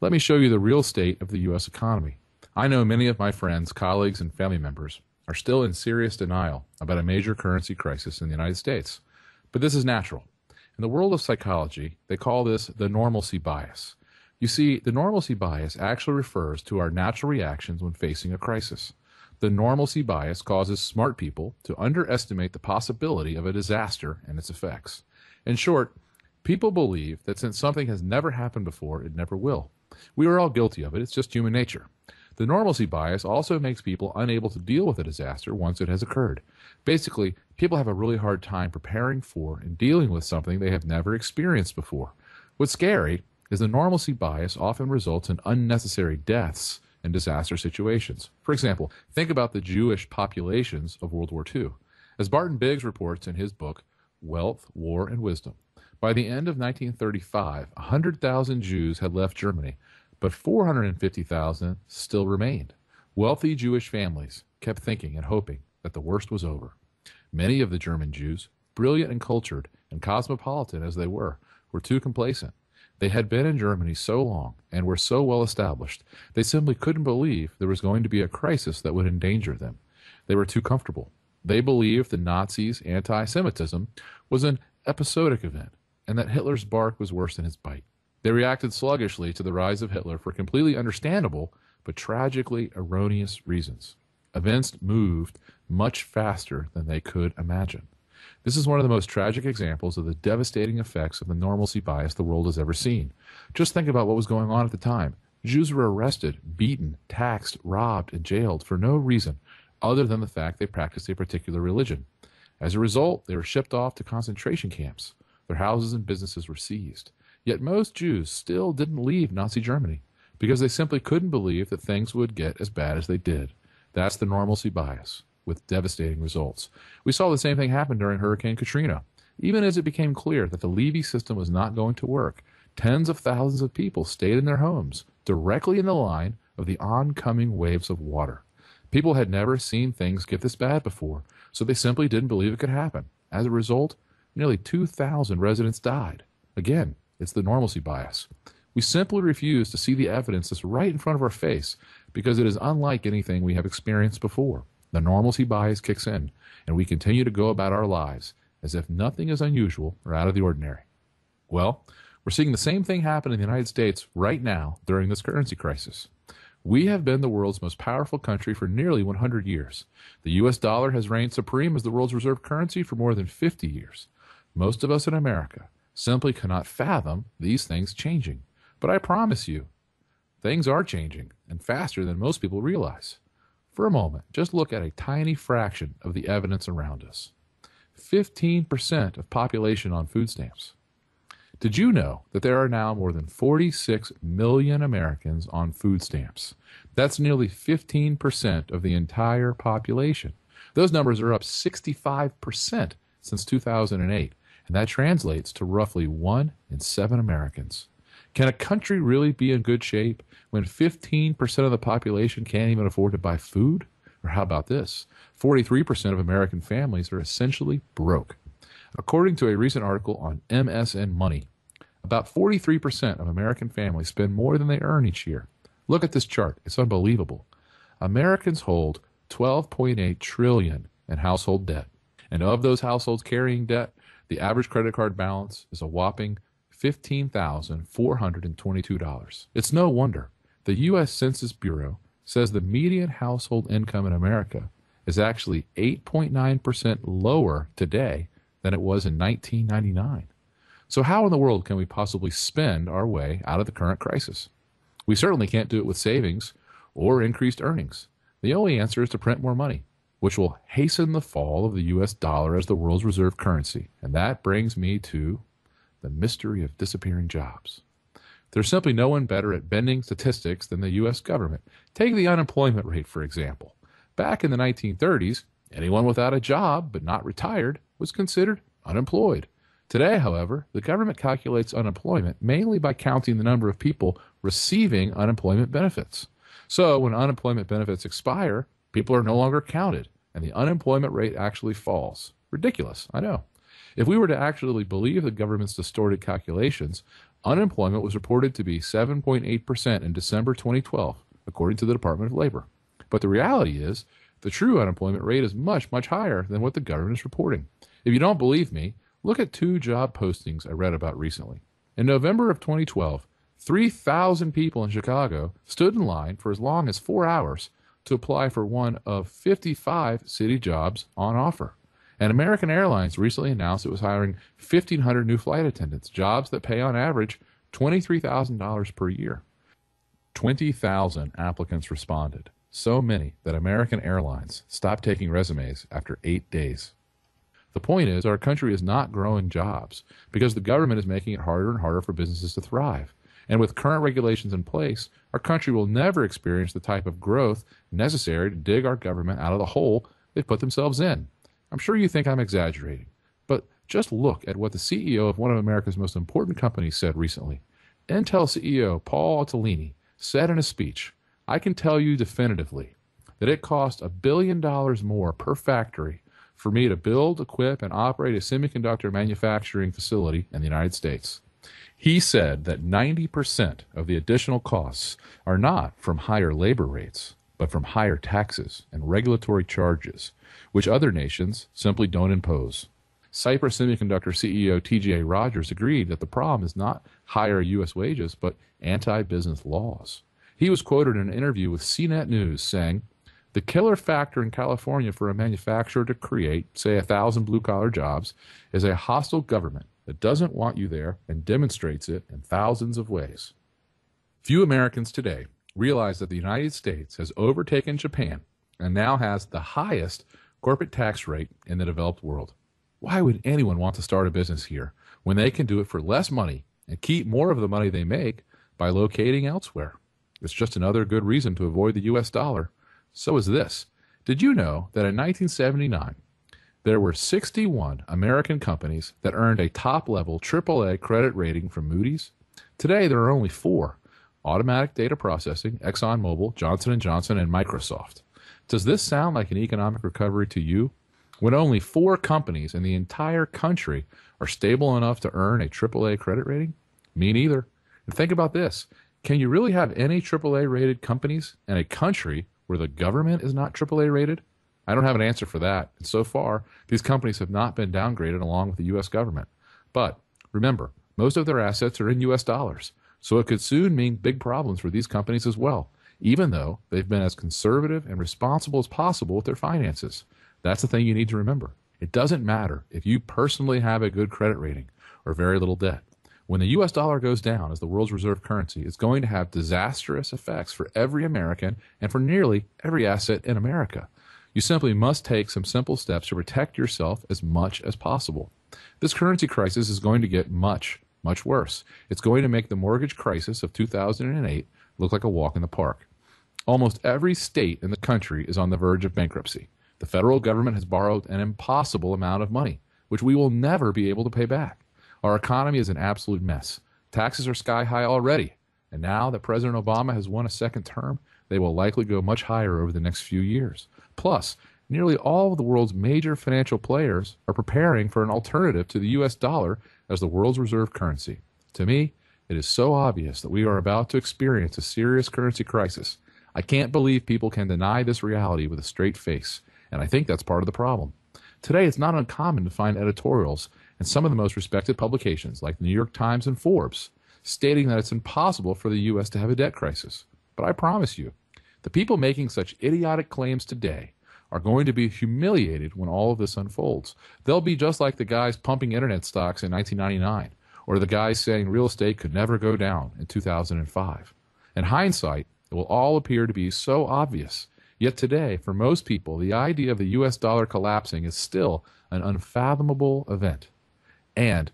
Let me show you the real state of the U.S. economy. I know many of my friends, colleagues, and family members are still in serious denial about a major currency crisis in the United States. But this is natural. In the world of psychology, they call this the normalcy bias. You see, the normalcy bias actually refers to our natural reactions when facing a crisis. The normalcy bias causes smart people to underestimate the possibility of a disaster and its effects. In short, people believe that since something has never happened before, it never will. We are all guilty of it. It's just human nature. The normalcy bias also makes people unable to deal with a disaster once it has occurred. Basically, people have a really hard time preparing for and dealing with something they have never experienced before. What's scary is the normalcy bias often results in unnecessary deaths in disaster situations. For example, think about the Jewish populations of World War II. As Barton Biggs reports in his book, Wealth, War, and Wisdom, by the end of 1935, 100,000 Jews had left Germany, but 450,000 still remained. Wealthy Jewish families kept thinking and hoping that the worst was over. Many of the German Jews, brilliant and cultured and cosmopolitan as they were too complacent. They had been in Germany so long and were so well established, they simply couldn't believe there was going to be a crisis that would endanger them. They were too comfortable. They believed the Nazis' anti-Semitism was an episodic event, and that Hitler's bark was worse than his bite. They reacted sluggishly to the rise of Hitler for completely understandable but tragically erroneous reasons. Events moved much faster than they could imagine. This is one of the most tragic examples of the devastating effects of the normalcy bias the world has ever seen. Just think about what was going on at the time. Jews were arrested, beaten, taxed, robbed, and jailed for no reason other than the fact they practiced a particular religion. As a result, they were shipped off to concentration camps. Their houses and businesses were seized. Yet most Jews still didn't leave Nazi Germany because they simply couldn't believe that things would get as bad as they did. That's the normalcy bias, with devastating results. We saw the same thing happen during Hurricane Katrina. Even as it became clear that the Levy system was not going to work, tens of thousands of people stayed in their homes, directly in the line of the oncoming waves of water. People had never seen things get this bad before, so they simply didn't believe it could happen. As a result, nearly 2,000 residents died. Again, it's the normalcy bias. We simply refuse to see the evidence that's right in front of our face because it is unlike anything we have experienced before. The normalcy bias kicks in, and we continue to go about our lives as if nothing is unusual or out of the ordinary. Well, we're seeing the same thing happen in the United States right now during this currency crisis. We have been the world's most powerful country for nearly 100 years. The U.S. dollar has reigned supreme as the world's reserve currency for more than 50 years. Most of us in America simply cannot fathom these things changing. But I promise you, things are changing, and faster than most people realize. For a moment, just look at a tiny fraction of the evidence around us. 15% of population on food stamps. Did you know that there are now more than 46 million Americans on food stamps? That's nearly 15% of the entire population. Those numbers are up 65% since 2008, and that translates to roughly 1 in 7 Americans. Can a country really be in good shape when 15% of the population can't even afford to buy food? Or how about this? 43% of American families are essentially broke. According to a recent article on MSN Money, about 43% of American families spend more than they earn each year. Look at this chart. It's unbelievable. Americans hold $12.8 trillion in household debt. And of those households carrying debt, the average credit card balance is a whopping $15,422. It's no wonder the U.S. Census Bureau says the median household income in America is actually 8.9% lower today than it was in 1999. So how in the world can we possibly spend our way out of the current crisis? We certainly can't do it with savings or increased earnings. The only answer is to print more money, which will hasten the fall of the U.S. dollar as the world's reserve currency. And that brings me to the mystery of disappearing jobs. There's simply no one better at bending statistics than the U.S. government. Take the unemployment rate, for example. Back in the 1930s, anyone without a job but not retired was considered unemployed. Today, however, the government calculates unemployment mainly by counting the number of people receiving unemployment benefits. So when unemployment benefits expire, people are no longer counted, and the unemployment rate actually falls. Ridiculous, I know. If we were to actually believe the government's distorted calculations, Unemployment was reported to be 7.8% in December 2012, according to the Department of Labor. But the reality is, the true unemployment rate is much, much higher than what the government is reporting. If you don't believe me, look at two job postings I read about recently. In November of 2012, 3,000 people in Chicago stood in line for as long as 4 hours to apply for one of 55 city jobs on offer. And American Airlines recently announced it was hiring 1,500 new flight attendants, jobs that pay on average $23,000 per year. 20,000 applicants responded, so many that American Airlines stopped taking resumes after 8 days. The point is, our country is not growing jobs because the government is making it harder and harder for businesses to thrive. And with current regulations in place, our country will never experience the type of growth necessary to dig our government out of the hole they've put themselves in. I'm sure you think I'm exaggerating, but just look at what the CEO of one of America's most important companies said recently. Intel CEO Paul Otellini said in a speech, "I can tell you definitively that it cost $1 billion more per factory for me to build, equip, and operate a semiconductor manufacturing facility in the United States." He said that 90% of the additional costs are not from higher labor rates, but from higher taxes and regulatory charges, which other nations simply don't impose. Cypress Semiconductor CEO T.J. Rogers agreed that the problem is not higher U.S. wages, but anti-business laws. He was quoted in an interview with CNET News saying, "The killer factor in California for a manufacturer to create, say, 1,000 blue-collar jobs is a hostile government that doesn't want you there and demonstrates it in thousands of ways." Few Americans today realize that the United States has overtaken Japan and now has the highest corporate tax rate in the developed world. Why would anyone want to start a business here when they can do it for less money and keep more of the money they make by locating elsewhere? It's just another good reason to avoid the U.S. dollar. So is this. Did you know that in 1979, there were 61 American companies that earned a top-level AAA credit rating from Moody's? Today, there are only 4: Automatic Data Processing, ExxonMobil, Johnson & Johnson, and Microsoft. Does this sound like an economic recovery to you? When only 4 companies in the entire country are stable enough to earn a AAA credit rating? Me neither. And think about this. Can you really have any AAA-rated companies in a country where the government is not AAA-rated? I don't have an answer for that, and so far, these companies have not been downgraded along with the U.S. government. But remember, most of their assets are in U.S. dollars, so it could soon mean big problems for these companies as well, even though they've been as conservative and responsible as possible with their finances. That's the thing you need to remember. It doesn't matter if you personally have a good credit rating or very little debt. When the U.S. dollar goes down as the world's reserve currency, it's going to have disastrous effects for every American and for nearly every asset in America. You simply must take some simple steps to protect yourself as much as possible. This currency crisis is going to get much, much worse. It's going to make the mortgage crisis of 2008 look like a walk in the park. Almost every state in the country is on the verge of bankruptcy. The federal government has borrowed an impossible amount of money, which we will never be able to pay back. Our economy is an absolute mess. Taxes are sky high already, and now that President Obama has won a second term, they will likely go much higher over the next few years. Plus, nearly all of the world's major financial players are preparing for an alternative to the U.S. dollar as the world's reserve currency. To me, it is so obvious that we are about to experience a serious currency crisis. I can't believe people can deny this reality with a straight face, and I think that's part of the problem. Today, it's not uncommon to find editorials in some of the most respected publications, like the New York Times and Forbes, stating that it's impossible for the U.S. to have a debt crisis. But I promise you, the people making such idiotic claims today are going to be humiliated when all of this unfolds. They'll be just like the guys pumping internet stocks in 1999, or the guys saying real estate could never go down in 2005. In hindsight, it will all appear to be so obvious. Yet today, for most people, the idea of the U.S. dollar collapsing is still an unfathomable event. And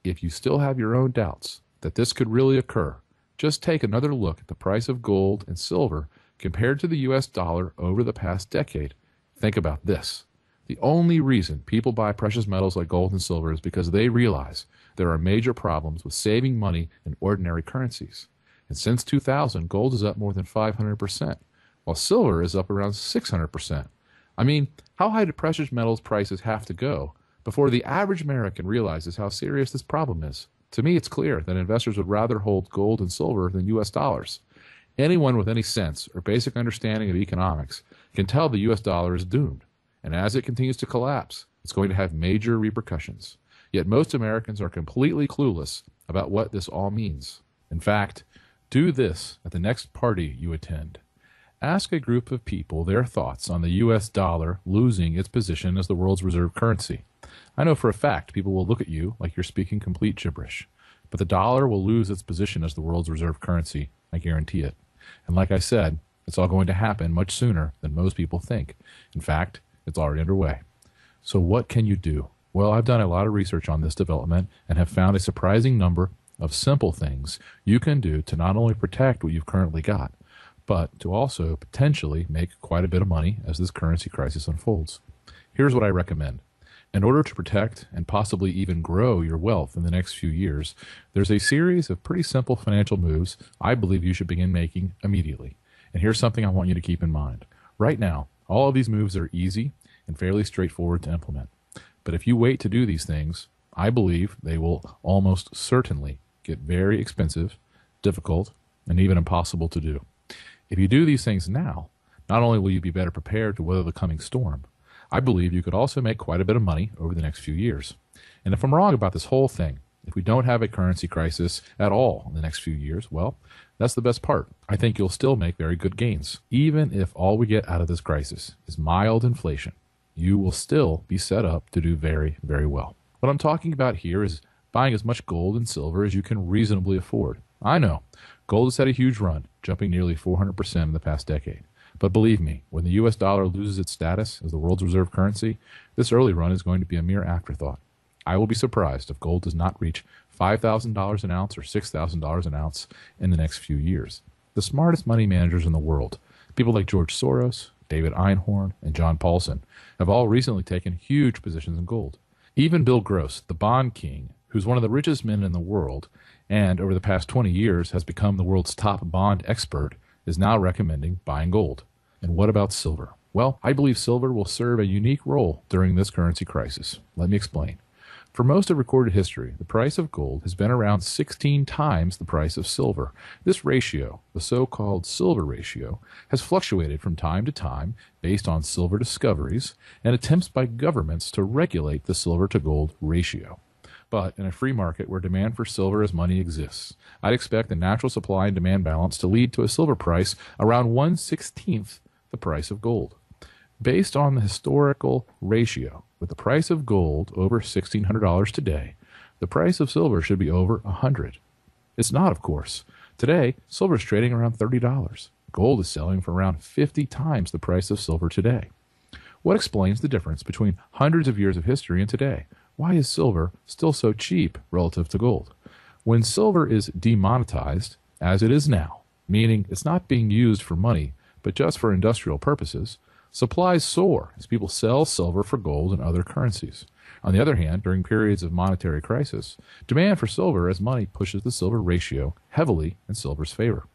if you still have your own doubts that this could really occur, just take another look at the price of gold and silver compared to the U.S. dollar over the past decade. Think about this. The only reason people buy precious metals like gold and silver is because they realize there are major problems with saving money in ordinary currencies. And since 2000, gold is up more than 500%, while silver is up around 600%. I mean, how high do precious metals prices have to go before the average American realizes how serious this problem is? To me, it's clear that investors would rather hold gold and silver than U.S. dollars. Anyone with any sense or basic understanding of economics can tell the U.S. dollar is doomed, and as it continues to collapse, it's going to have major repercussions. Yet most Americans are completely clueless about what this all means. In fact, do this at the next party you attend. Ask a group of people their thoughts on the U.S. dollar losing its position as the world's reserve currency. I know for a fact people will look at you like you're speaking complete gibberish, but the dollar will lose its position as the world's reserve currency. I guarantee it. And like I said, it's all going to happen much sooner than most people think. In fact, it's already underway. So what can you do? Well, I've done a lot of research on this development and have found a surprising number of simple things you can do to not only protect what you've currently got, but to also potentially make quite a bit of money as this currency crisis unfolds. Here's what I recommend. In order to protect and possibly even grow your wealth in the next few years, there's a series of pretty simple financial moves I believe you should begin making immediately. And here's something I want you to keep in mind. Right now, all of these moves are easy and fairly straightforward to implement. But if you wait to do these things, I believe they will almost certainly get very expensive, difficult, and even impossible to do. If you do these things now, not only will you be better prepared to weather the coming storm, I believe you could also make quite a bit of money over the next few years. And if I'm wrong about this whole thing, if we don't have a currency crisis at all in the next few years, well, that's the best part. I think you'll still make very good gains. Even if all we get out of this crisis is mild inflation, you will still be set up to do very, very well. What I'm talking about here is buying as much gold and silver as you can reasonably afford. I know, gold has had a huge run, jumping nearly 400% in the past decade. But believe me, when the U.S. dollar loses its status as the world's reserve currency, this early run is going to be a mere afterthought. I will be surprised if gold does not reach $5,000 an ounce or $6,000 an ounce in the next few years. The smartest money managers in the world, people like George Soros, David Einhorn, and John Paulson, have all recently taken huge positions in gold. Even Bill Gross, the bond king, who's one of the richest men in the world, and over the past 20 years has become the world's top bond expert, is now recommending buying gold. And what about silver? Well, I believe silver will serve a unique role during this currency crisis. Let me explain. For most of recorded history, the price of gold has been around 16 times the price of silver. This ratio, the so-called silver ratio, has fluctuated from time to time based on silver discoveries and attempts by governments to regulate the silver-to-gold ratio. But in a free market where demand for silver as money exists, I'd expect the natural supply and demand balance to lead to a silver price around 1/16 the price of gold. Based on the historical ratio, with the price of gold over $1,600 today, the price of silver should be over $100. It's not, of course. Today, silver is trading around $30. Gold is selling for around 50 times the price of silver today. What explains the difference between hundreds of years of history and today? Why is silver still so cheap relative to gold? When silver is demonetized, as it is now, meaning it's not being used for money, but just for industrial purposes, supplies soar as people sell silver for gold and other currencies. On the other hand, during periods of monetary crisis, demand for silver as money pushes the silver ratio heavily in silver's favor.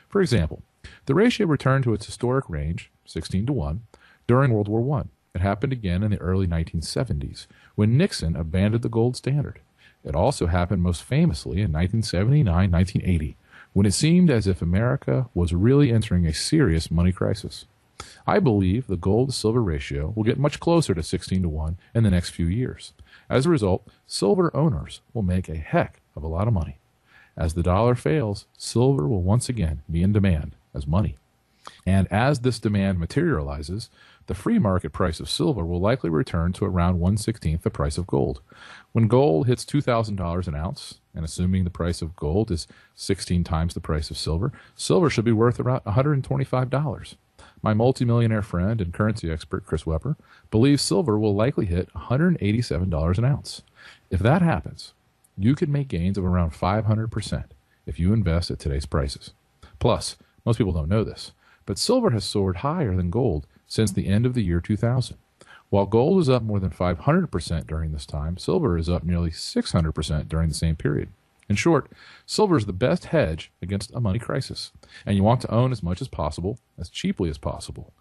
For example, the ratio returned to its historic range, 16-1, during World War I. It happened again in the early 1970s, when Nixon abandoned the gold standard. It also happened most famously in 1979-1980, when it seemed as if America was really entering a serious money crisis. I believe the gold-to-silver ratio will get much closer to 16-1 in the next few years. As a result, silver owners will make a heck of a lot of money. As the dollar fails, silver will once again be in demand as money. And as this demand materializes, the free market price of silver will likely return to around 1/16 the price of gold. When gold hits $2,000 an ounce, and assuming the price of gold is 16 times the price of silver, silver should be worth around $125. My multimillionaire friend and currency expert, Chris Wepper, believes silver will likely hit $187 an ounce. If that happens, you could make gains of around 500% if you invest at today's prices. Plus, most people don't know this, but silver has soared higher than gold since the end of the year 2000. While gold is up more than 500% during this time, silver is up nearly 600% during the same period. In short, silver is the best hedge against a money crisis, and you want to own as much as possible, as cheaply as possible.